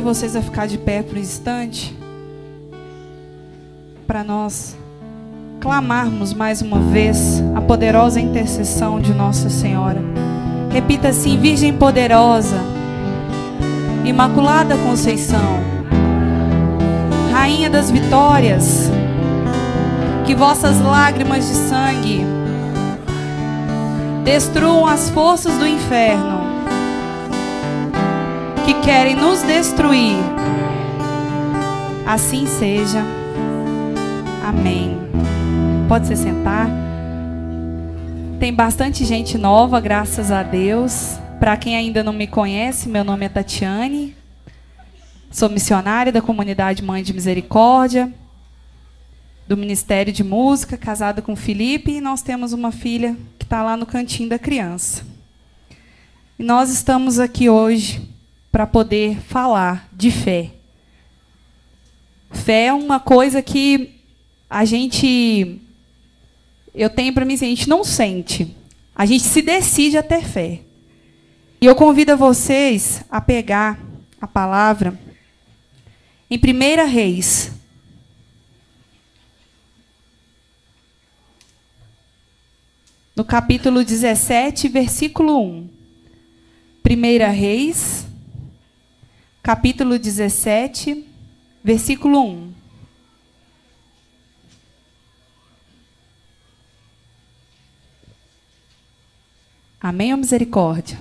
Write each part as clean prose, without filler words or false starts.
vocês a ficar de pé por um instante, para nós clamarmos mais uma vez a poderosa intercessão de Nossa Senhora. Repita assim: Virgem poderosa, Imaculada Conceição, Rainha das vitórias, que vossas lágrimas de sangue destruam as forças do inferno que querem nos destruir. Assim seja. Amém. Pode se sentar. Tem bastante gente nova, graças a Deus. Para quem ainda não me conhece, meu nome é Tatiane. Sou missionária da comunidade Mãe de Misericórdia, do Ministério de Música, casada com o Felipe, e nós temos uma filha que está lá no cantinho da criança. E nós estamos aqui hoje para poder falar de fé. Fé é uma coisa que eu tenho para mim assim, a gente não sente, a gente se decide a ter fé. E eu convido a vocês a pegar a palavra em 1 Reis, no capítulo 17, versículo 1. 1 Reis, capítulo 17, versículo 1. Amém ou misericórdia?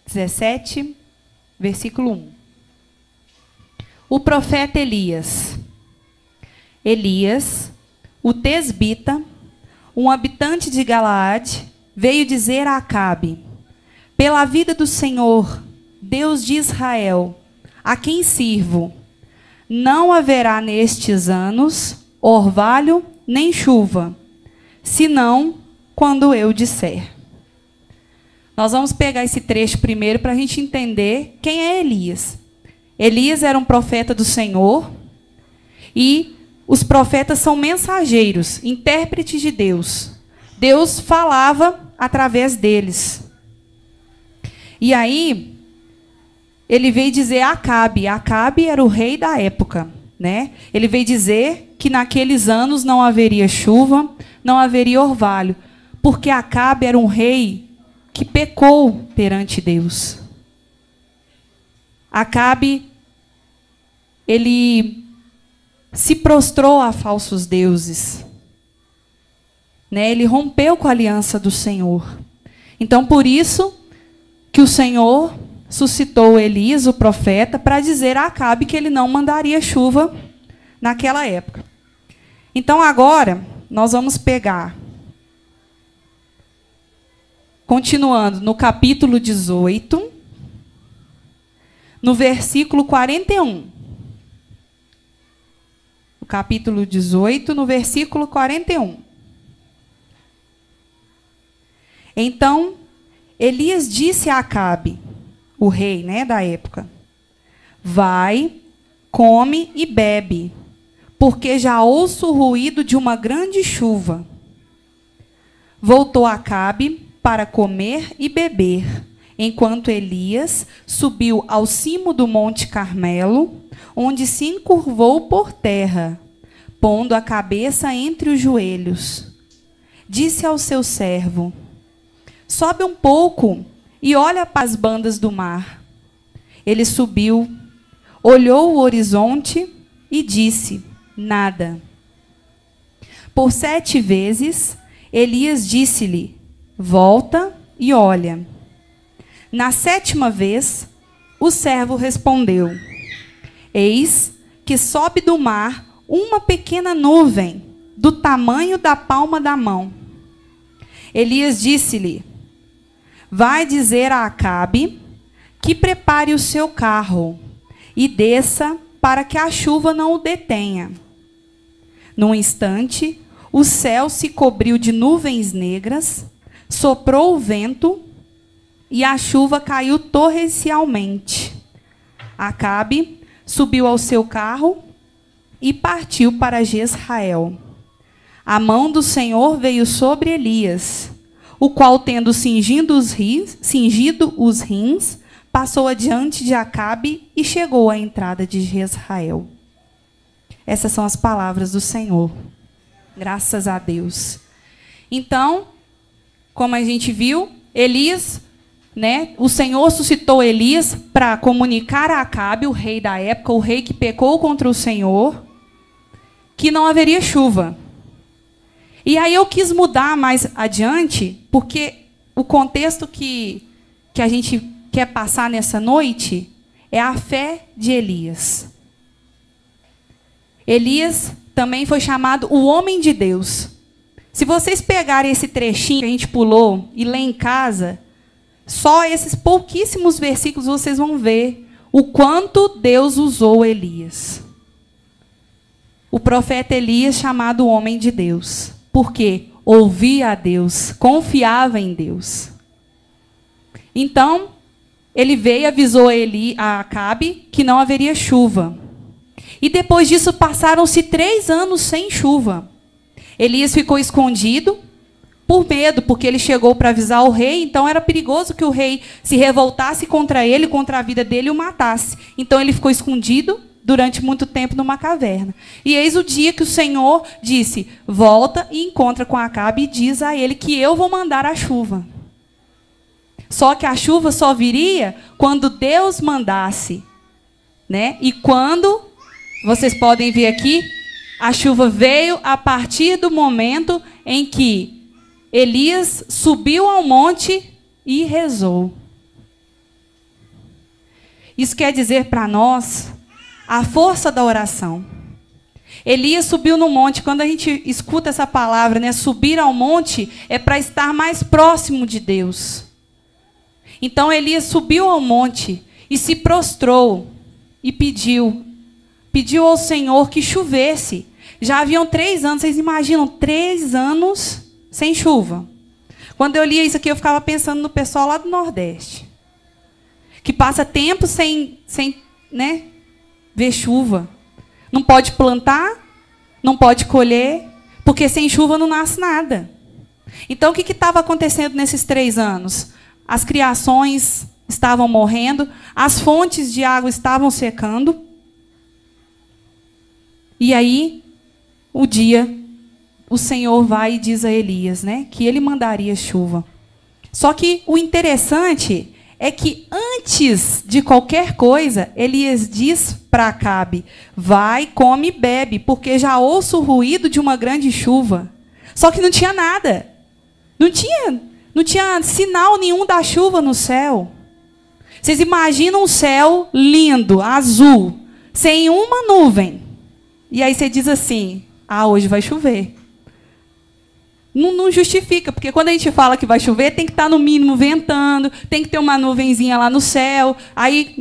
17, versículo 1. O profeta Elias. Elias, o tesbita, um habitante de Galaade, veio dizer a Acabe: pela vida do Senhor, Deus de Israel, a quem sirvo, não haverá nestes anos orvalho nem chuva, senão quando eu disser. Nós vamos pegar esse trecho primeiro para a gente entender quem é Elias. Elias era um profeta do Senhor, e os profetas são mensageiros, intérpretes de Deus. Deus falava através deles. E aí, ele veio dizer a Acabe. Acabe era o rei da época, né? Ele veio dizer que naqueles anos não haveria chuva, não haveria orvalho, porque Acabe era um rei que pecou perante Deus. Acabe, ele se prostrou a falsos deuses, né? Ele rompeu com a aliança do Senhor. Então, por isso que o Senhor suscitou Elias, o profeta, para dizer a Acabe que ele não mandaria chuva naquela época. Então, agora, nós vamos pegar, continuando no capítulo 18, no versículo 41. No capítulo 18, no versículo 41. Então, Elias disse a Acabe, o rei, né, da época: vai, come e bebe, porque já ouço o ruído de uma grande chuva. Voltou Acabe para comer e beber, enquanto Elias subiu ao cimo do Monte Carmelo, onde se encurvou por terra, pondo a cabeça entre os joelhos. Disse ao seu servo: sobe um pouco e olha para as bandas do mar. Ele subiu, olhou o horizonte e disse: nada. Por 7 vezes, Elias disse-lhe: volta e olha. Na 7ª vez, o servo respondeu: eis que sobe do mar uma pequena nuvem, do tamanho da palma da mão. Elias disse-lhe: vai dizer a Acabe que prepare o seu carro e desça para que a chuva não o detenha. Num instante, o céu se cobriu de nuvens negras, soprou o vento e a chuva caiu torrencialmente. Acabe subiu ao seu carro e partiu para Jezrael. a mão do Senhor veio sobre Elias, o qual, tendo cingido os rins, passou adiante de Acabe e chegou à entrada de Jezreel. Essas são as palavras do Senhor. Graças a Deus. Então, como a gente viu, Elias, o Senhor suscitou Elias para comunicar a Acabe, o rei da época, o rei que pecou contra o Senhor, que não haveria chuva. E aí eu quis mudar mais adiante, porque o contexto que a gente quer passar nessa noite é a fé de Elias. Elias também foi chamado o homem de Deus. Se vocês pegarem esse trechinho que a gente pulou e ler em casa, só esses pouquíssimos versículos vocês vão ver o quanto Deus usou Elias. O profeta Elias, chamado homem de Deus. Porque ouvia a Deus, confiava em Deus. Então, ele veio e avisou a Acabe que não haveria chuva. E depois disso passaram-se 3 anos sem chuva. Elias ficou escondido por medo, porque ele chegou para avisar o rei, então era perigoso que o rei se revoltasse contra ele, contra a vida dele e o matasse. Então ele ficou escondido durante muito tempo numa caverna. E eis o dia que o Senhor disse, volta e encontra com Acabe e diz a ele que eu vou mandar a chuva. Só que a chuva só viria quando Deus mandasse. E quando, vocês podem ver aqui, a chuva veio a partir do momento em que Elias subiu ao monte e rezou. Isso quer dizer para nós a força da oração. Elias subiu no monte. Quando a gente escuta essa palavra, subir ao monte, é para estar mais próximo de Deus. Então Elias subiu ao monte e se prostrou e pediu ao Senhor que chovesse. Já haviam 3 anos, vocês imaginam, 3 anos sem chuva. Quando eu lia isso aqui, eu ficava pensando no pessoal lá do Nordeste, que passa tempo sem ver chuva. Não pode plantar, não pode colher, porque sem chuva não nasce nada. Então, o que estava acontecendo nesses 3 anos? As criações estavam morrendo, as fontes de água estavam secando. E aí, o Senhor vai e diz a Elias, que ele mandaria chuva. Só que o interessante é que antes de qualquer coisa, Elias diz para Acabe, vai, come e bebe, porque já ouço o ruído de uma grande chuva. Só que não tinha nada. Não tinha sinal nenhum da chuva no céu. Vocês imaginam um céu lindo, azul, sem uma nuvem. E aí você diz assim, hoje vai chover. Não justifica, porque quando a gente fala que vai chover, tem que estar no mínimo ventando, tem que ter uma nuvenzinha lá no céu, aí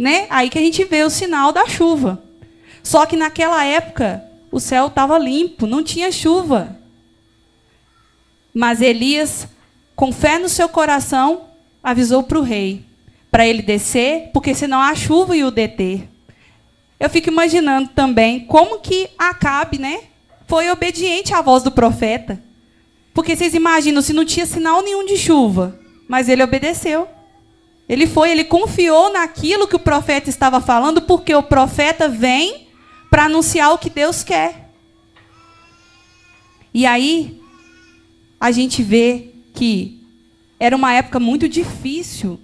que a gente vê o sinal da chuva. Só que naquela época, o céu estava limpo, não tinha chuva. Mas Elias, com fé no seu coração, avisou para o rei, para ele descer, porque senão a chuva ia o deter. Eu fico imaginando também como que Acabe, foi obediente à voz do profeta. Porque vocês imaginam, se não tinha sinal nenhum de chuva, mas ele obedeceu. Ele confiou naquilo que o profeta estava falando, porque o profeta vem para anunciar o que Deus quer. E aí, a gente vê que era uma época muito difícil,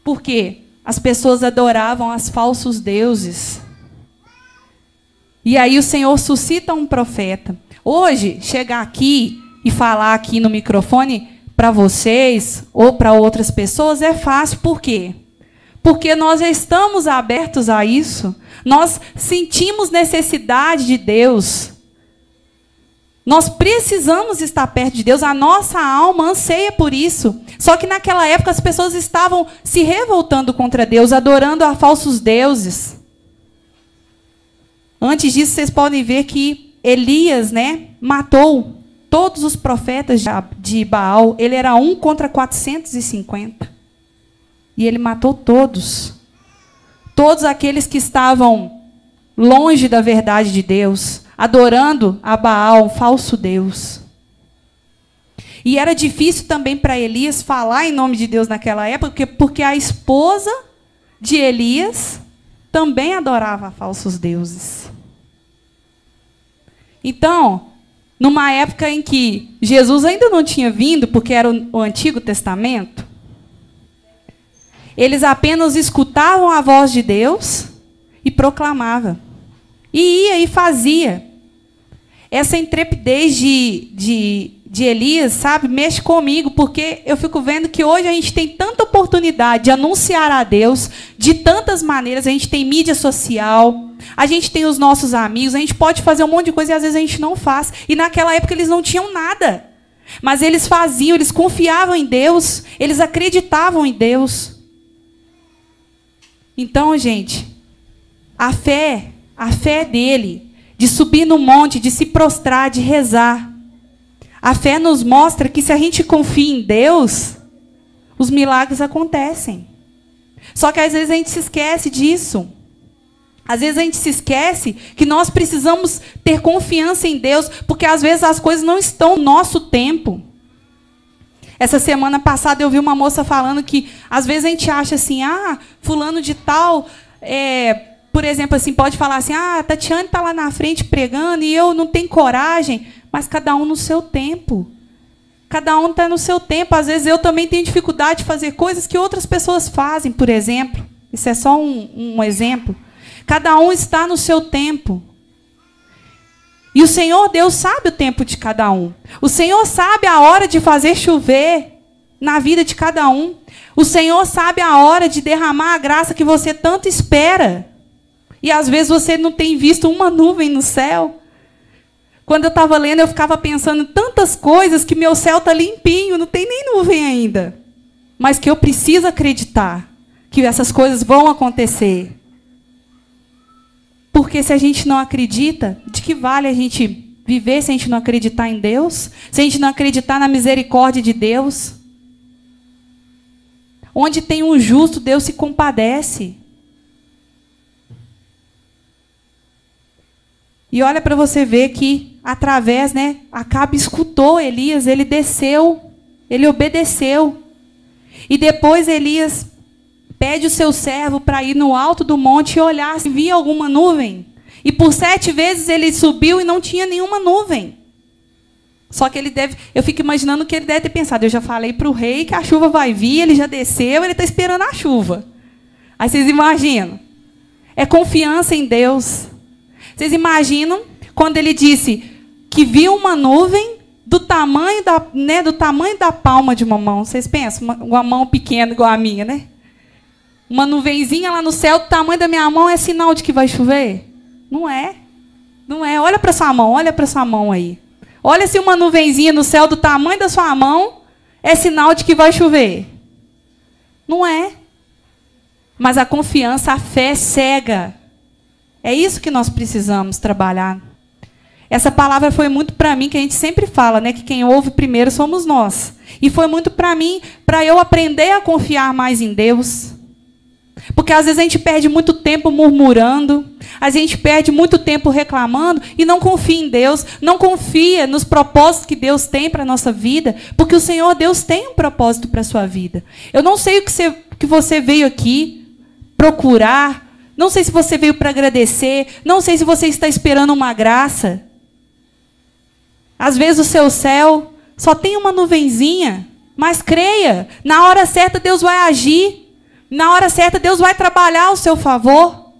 porque as pessoas adoravam os falsos deuses. E aí o Senhor suscita um profeta. Hoje, chegar aqui e falar aqui no microfone para vocês ou para outras pessoas é fácil. Por quê? Porque nós estamos abertos a isso. Nós sentimos necessidade de Deus. Nós precisamos estar perto de Deus. A nossa alma anseia por isso. Só que naquela época as pessoas estavam se revoltando contra Deus, adorando a falsos deuses. Antes disso, vocês podem ver que Elias, matou todos os profetas de Baal. Ele era 1 contra 450. E ele matou todos. Todos aqueles que estavam longe da verdade de Deus. adorando a Baal, um falso deus. E era difícil também para Elias falar em nome de Deus naquela época, porque a esposa de Elias também adorava falsos deuses. Então, numa época em que Jesus ainda não tinha vindo, porque era o Antigo Testamento, eles apenas escutavam a voz de Deus e proclamavam. E ia e fazia. Essa intrepidez de Elias, sabe, mexe comigo, porque eu fico vendo que hoje a gente tem tanta oportunidade de anunciar a Deus de tantas maneiras. A gente tem mídia social, a gente tem os nossos amigos, a gente pode fazer um monte de coisa e às vezes a gente não faz. E naquela época eles não tinham nada. Mas eles faziam, eles confiavam em Deus, eles acreditavam em Deus. Então, gente, a fé dele, de subir no monte, de se prostrar, de rezar. A fé nos mostra que se a gente confia em Deus, os milagres acontecem. Só que às vezes a gente se esquece disso. Às vezes a gente se esquece que nós precisamos ter confiança em Deus, porque às vezes as coisas não estão no nosso tempo. Essa semana passada eu vi uma moça falando que às vezes a gente acha assim, fulano de tal, por exemplo, assim, pode falar assim, a Tatiane está lá na frente pregando e eu não tenho coragem, mas cada um no seu tempo. Cada um está no seu tempo. Às vezes eu também tenho dificuldade de fazer coisas que outras pessoas fazem, por exemplo. Isso é só um exemplo. Cada um está no seu tempo. E o Senhor Deus sabe o tempo de cada um. O Senhor sabe a hora de fazer chover na vida de cada um. O Senhor sabe a hora de derramar a graça que você tanto espera. E às vezes você não tem visto uma nuvem no céu. Quando eu estava lendo, eu ficava pensando em tantas coisas que meu céu está limpinho, não tem nem nuvem ainda. Mas que eu preciso acreditar que essas coisas vão acontecer. Porque se a gente não acredita, de que vale a gente viver se a gente não acreditar em Deus? Se a gente não acreditar na misericórdia de Deus? Onde tem um justo, Deus se compadece. E olha para você ver que, através, Acabe escutou Elias, ele desceu, ele obedeceu. E depois Elias pede o seu servo para ir no alto do monte e olhar se via alguma nuvem. E por 7 vezes ele subiu e não tinha nenhuma nuvem. Só que eu fico imaginando que ele deve ter pensado, eu já falei para o rei que a chuva vai vir, ele já desceu, ele está esperando a chuva. Aí vocês imaginam. É confiança em Deus. Vocês imaginam quando ele disse que viu uma nuvem do tamanho da palma de uma mão. Vocês pensam? Uma mão pequena igual a minha, né? Uma nuvenzinha lá no céu do tamanho da minha mão é sinal de que vai chover? Não é. Não é. Olha para sua mão, olha para sua mão aí. Olha se uma nuvenzinha no céu do tamanho da sua mão é sinal de que vai chover. Não é. Mas a confiança, a fé cega. É isso que nós precisamos trabalhar. Essa palavra foi muito para mim, que a gente sempre fala, que quem ouve primeiro somos nós. E foi muito para mim, para eu aprender a confiar mais em Deus. Porque às vezes a gente perde muito tempo murmurando, a gente perde muito tempo reclamando e não confia em Deus, não confia nos propósitos que Deus tem para a nossa vida, porque o Senhor Deus tem um propósito para a sua vida. Eu não sei o que você veio aqui procurar, não sei se você veio para agradecer, não sei se você está esperando uma graça. Às vezes o seu céu só tem uma nuvenzinha, mas creia, na hora certa Deus vai agir. Na hora certa, Deus vai trabalhar ao seu favor.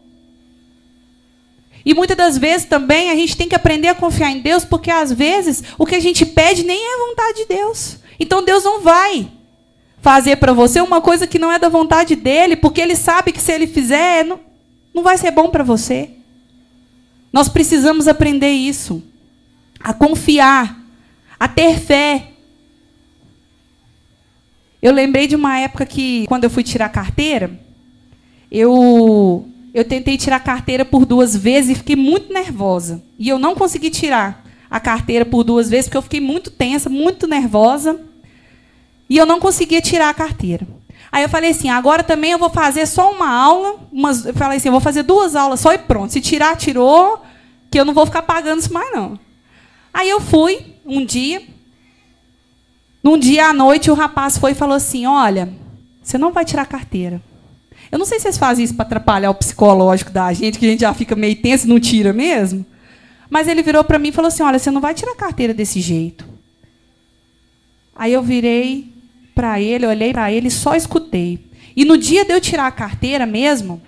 E muitas das vezes também a gente tem que aprender a confiar em Deus, porque às vezes o que a gente pede nem é a vontade de Deus. Então Deus não vai fazer para você uma coisa que não é da vontade dele, porque ele sabe que se ele fizer, não vai ser bom para você. Nós precisamos aprender isso. A confiar, a ter fé. Eu lembrei de uma época que, quando eu fui tirar carteira, eu tentei tirar a carteira por 2 vezes e fiquei muito nervosa. E eu não consegui tirar a carteira por 2 vezes, porque eu fiquei muito tensa, muito nervosa. E eu não conseguia tirar a carteira. Aí eu falei assim, agora também eu vou fazer só uma aula. Eu falei assim, eu vou fazer 2 aulas só e pronto. Se tirar, tirou. que eu não vou ficar pagando isso mais, não. Aí eu fui, num dia à noite, o rapaz foi e falou assim, olha, você não vai tirar a carteira. Eu não sei se vocês fazem isso para atrapalhar o psicológico da gente, que a gente já fica meio tenso e não tira mesmo. Mas ele virou para mim e falou assim, olha, você não vai tirar a carteira desse jeito. Aí eu virei para ele, olhei para ele e só escutei. E no dia de eu tirar a carteira mesmo,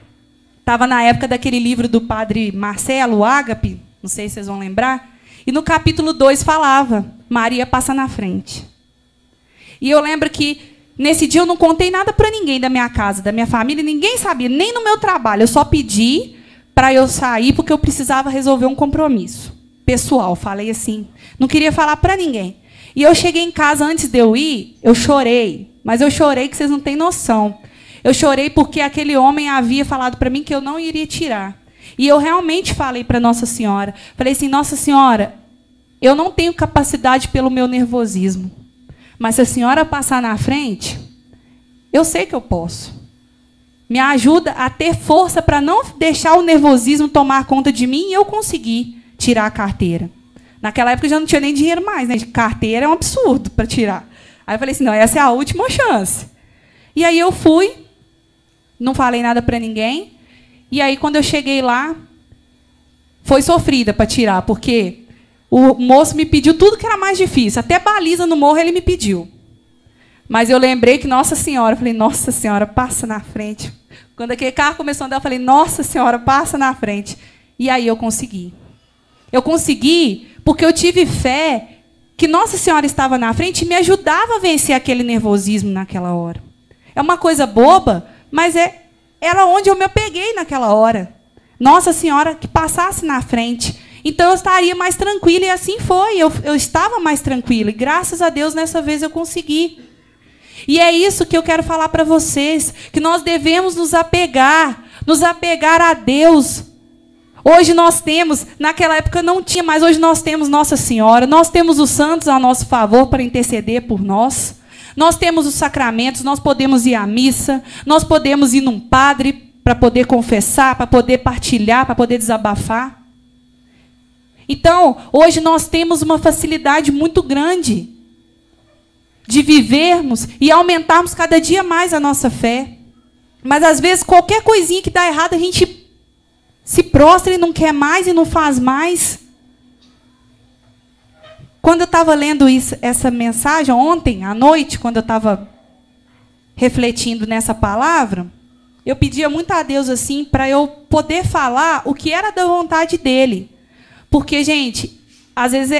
estava na época daquele livro do padre Marcelo, o Ágape, não sei se vocês vão lembrar, e no capítulo 2 falava, Maria passa na frente. E eu lembro que, nesse dia, eu não contei nada para ninguém da minha casa, da minha família, ninguém sabia, nem no meu trabalho. Eu só pedi para eu sair, porque eu precisava resolver um compromisso pessoal. Falei assim, não queria falar para ninguém. E eu cheguei em casa, antes de eu ir, eu chorei. Mas eu chorei que vocês não têm noção. Eu chorei porque aquele homem havia falado para mim que eu não iria tirar. E eu realmente falei para Nossa Senhora. Falei assim, Nossa Senhora, eu não tenho capacidade pelo meu nervosismo. Mas se a senhora passar na frente, eu sei que eu posso. Me ajuda a ter força para não deixar o nervosismo tomar conta de mim e eu conseguir tirar a carteira. Naquela época eu já não tinha nem dinheiro mais, né? De carteira é um absurdo para tirar. Aí eu falei assim, não, essa é a última chance. E aí eu fui, não falei nada para ninguém. E aí, quando eu cheguei lá, foi sofrida para tirar, porque o moço me pediu tudo que era mais difícil. Até baliza no morro ele me pediu. Mas eu lembrei que Nossa Senhora, eu falei, Nossa Senhora, passa na frente. Quando aquele carro começou a andar, eu falei, Nossa Senhora, passa na frente. E aí eu consegui. Eu consegui porque eu tive fé que Nossa Senhora estava na frente e me ajudava a vencer aquele nervosismo naquela hora. É uma coisa boba, mas era onde eu me apeguei naquela hora. Nossa Senhora que passasse na frente. Então eu estaria mais tranquila, e assim foi. Eu estava mais tranquila, e graças a Deus, nessa vez eu consegui. E é isso que eu quero falar para vocês, que nós devemos nos apegar a Deus. Hoje nós temos, naquela época não tinha, mas hoje nós temos Nossa Senhora, nós temos os santos a nosso favor para interceder por nós. Nós temos os sacramentos, nós podemos ir à missa, nós podemos ir num padre para poder confessar, para poder partilhar, para poder desabafar. Então, hoje nós temos uma facilidade muito grande de vivermos e aumentarmos cada dia mais a nossa fé. Mas, às vezes, qualquer coisinha que dá errado, a gente se prostra e não quer mais e não faz mais. Quando eu estava lendo essa mensagem, ontem à noite, quando eu estava refletindo nessa palavra, eu pedia muito a Deus assim para eu poder falar o que era da vontade dele. Porque, gente, às vezes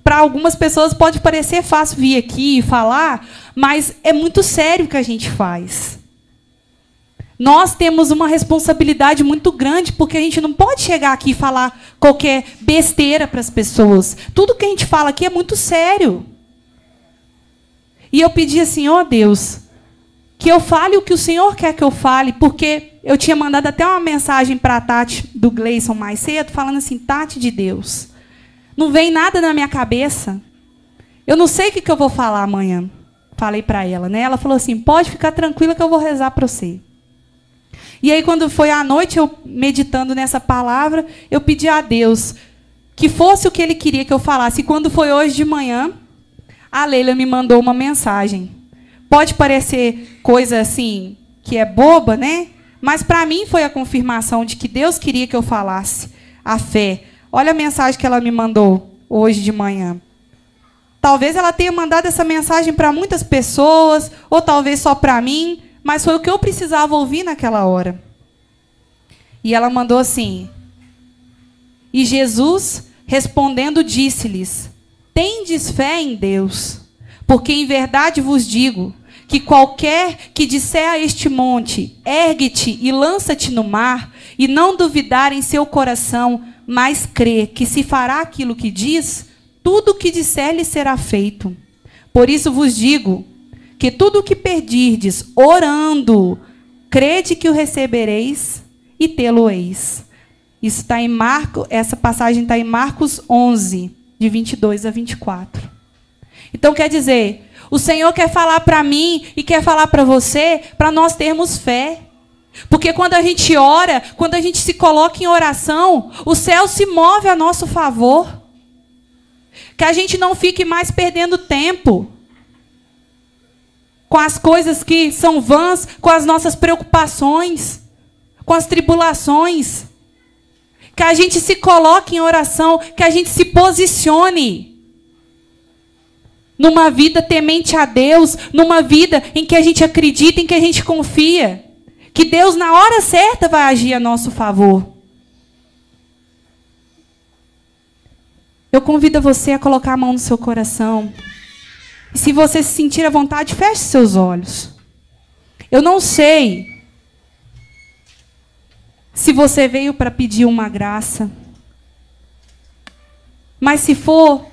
para algumas pessoas pode parecer fácil vir aqui e falar, mas é muito sério o que a gente faz. Nós temos uma responsabilidade muito grande, porque a gente não pode chegar aqui e falar qualquer besteira para as pessoas. Tudo que a gente fala aqui é muito sério. E eu pedi assim, ó Deus, que eu fale o que o Senhor quer que eu fale, porque eu tinha mandado até uma mensagem para a Tati do Gleison mais cedo, falando assim, Tati de Deus, não vem nada na minha cabeça. Eu não sei o que eu vou falar amanhã. Falei para ela, né? Ela falou assim, pode ficar tranquila que eu vou rezar para você. E aí, quando foi à noite, eu meditando nessa palavra, eu pedi a Deus que fosse o que Ele queria que eu falasse. E quando foi hoje de manhã, a Leila me mandou uma mensagem. Pode parecer coisa assim, que é boba, né? Mas para mim foi a confirmação de que Deus queria que eu falasse a fé. Olha a mensagem que ela me mandou hoje de manhã. Talvez ela tenha mandado essa mensagem para muitas pessoas, ou talvez só para mim, mas foi o que eu precisava ouvir naquela hora. E ela mandou assim, e Jesus, respondendo, disse-lhes, tendes fé em Deus, porque em verdade vos digo, que qualquer que disser a este monte, ergue-te e lança-te no mar, e não duvidar em seu coração, mas crê que se fará aquilo que diz, tudo o que disser lhe será feito. Por isso vos digo, que tudo o que pedirdes, orando, crede que o recebereis e tê-lo-eis. Isso está em essa passagem está em Marcos 11, de 22 a 24. Então, quer dizer, o Senhor quer falar para mim e quer falar para você, para nós termos fé. Porque quando a gente ora, quando a gente se coloca em oração, o céu se move a nosso favor. Que a gente não fique mais perdendo tempo com as coisas que são vãs, com as nossas preocupações, com as tribulações. Que a gente se coloque em oração, que a gente se posicione numa vida temente a Deus, numa vida em que a gente acredita, em que a gente confia. Que Deus, na hora certa, vai agir a nosso favor. Eu convido você a colocar a mão no seu coração. E se você se sentir à vontade, feche seus olhos. Eu não sei se você veio para pedir uma graça. Mas se for,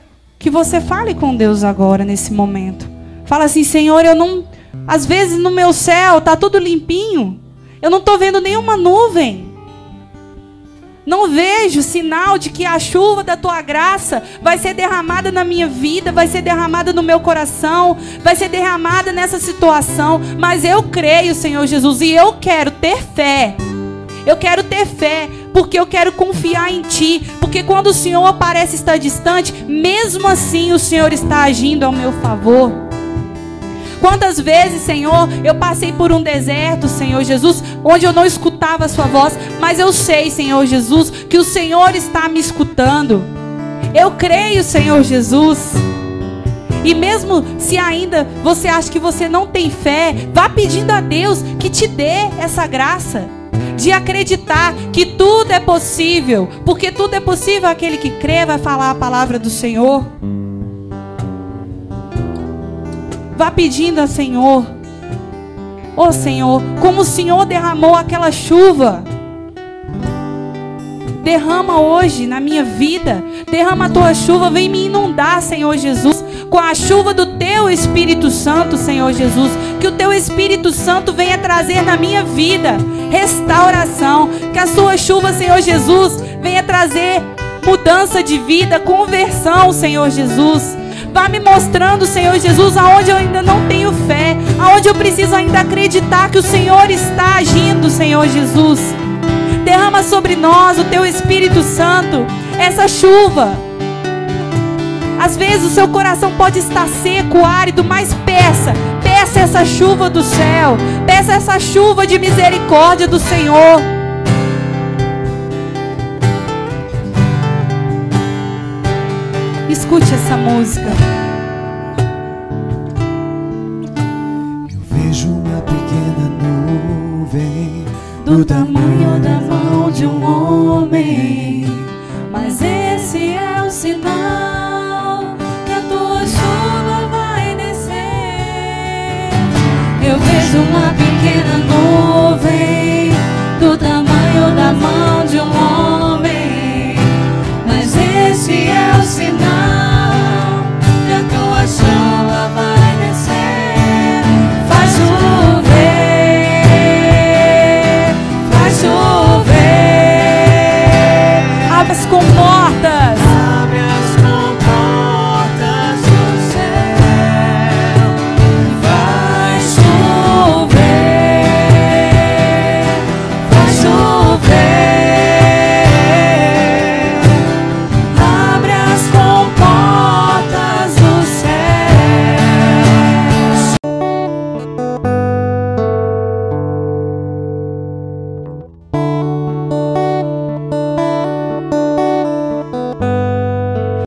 que você fale com Deus agora, nesse momento. Fala assim: Senhor, eu não... Às vezes no meu céu está tudo limpinho. Eu não estou vendo nenhuma nuvem. Não vejo sinal de que a chuva da tua graça vai ser derramada na minha vida, vai ser derramada no meu coração, vai ser derramada nessa situação. Mas eu creio, Senhor Jesus, e eu quero ter fé. Eu quero ter fé, porque eu quero confiar em Ti. Porque quando o Senhor parece estar distante, mesmo assim o Senhor está agindo ao meu favor. Quantas vezes, Senhor, eu passei por um deserto, Senhor Jesus, onde eu não escutava a sua voz, mas eu sei, Senhor Jesus, que o Senhor está me escutando. Eu creio, Senhor Jesus. E mesmo se ainda você acha que você não tem fé, vá pedindo a Deus que te dê essa graça de acreditar que tudo é possível, porque tudo é possível aquele que crê, vai falar a palavra do Senhor. Vá pedindo ao Senhor. Ó Senhor, como o Senhor derramou aquela chuva, derrama hoje na minha vida. Derrama a tua chuva, vem me inundar, Senhor Jesus, com a chuva do teu Espírito Santo, Senhor Jesus. Que o teu Espírito Santo venha trazer na minha vida restauração. Que a sua chuva, Senhor Jesus, venha trazer mudança de vida, conversão, Senhor Jesus. Vá me mostrando, Senhor Jesus, aonde eu ainda não tenho fé, aonde eu preciso ainda acreditar que o Senhor está agindo, Senhor Jesus. Derrama sobre nós o teu Espírito Santo, essa chuva. Às vezes o seu coração pode estar seco, árido, mas peça essa chuva do céu, peça essa chuva de misericórdia do Senhor. Escute essa música. Eu vejo uma pequena nuvem Do tamanho da mão de um homem, mas esse é o sinal que a tua chuva vai descer. Eu vejo uma pequena nuvem do tamanho da mão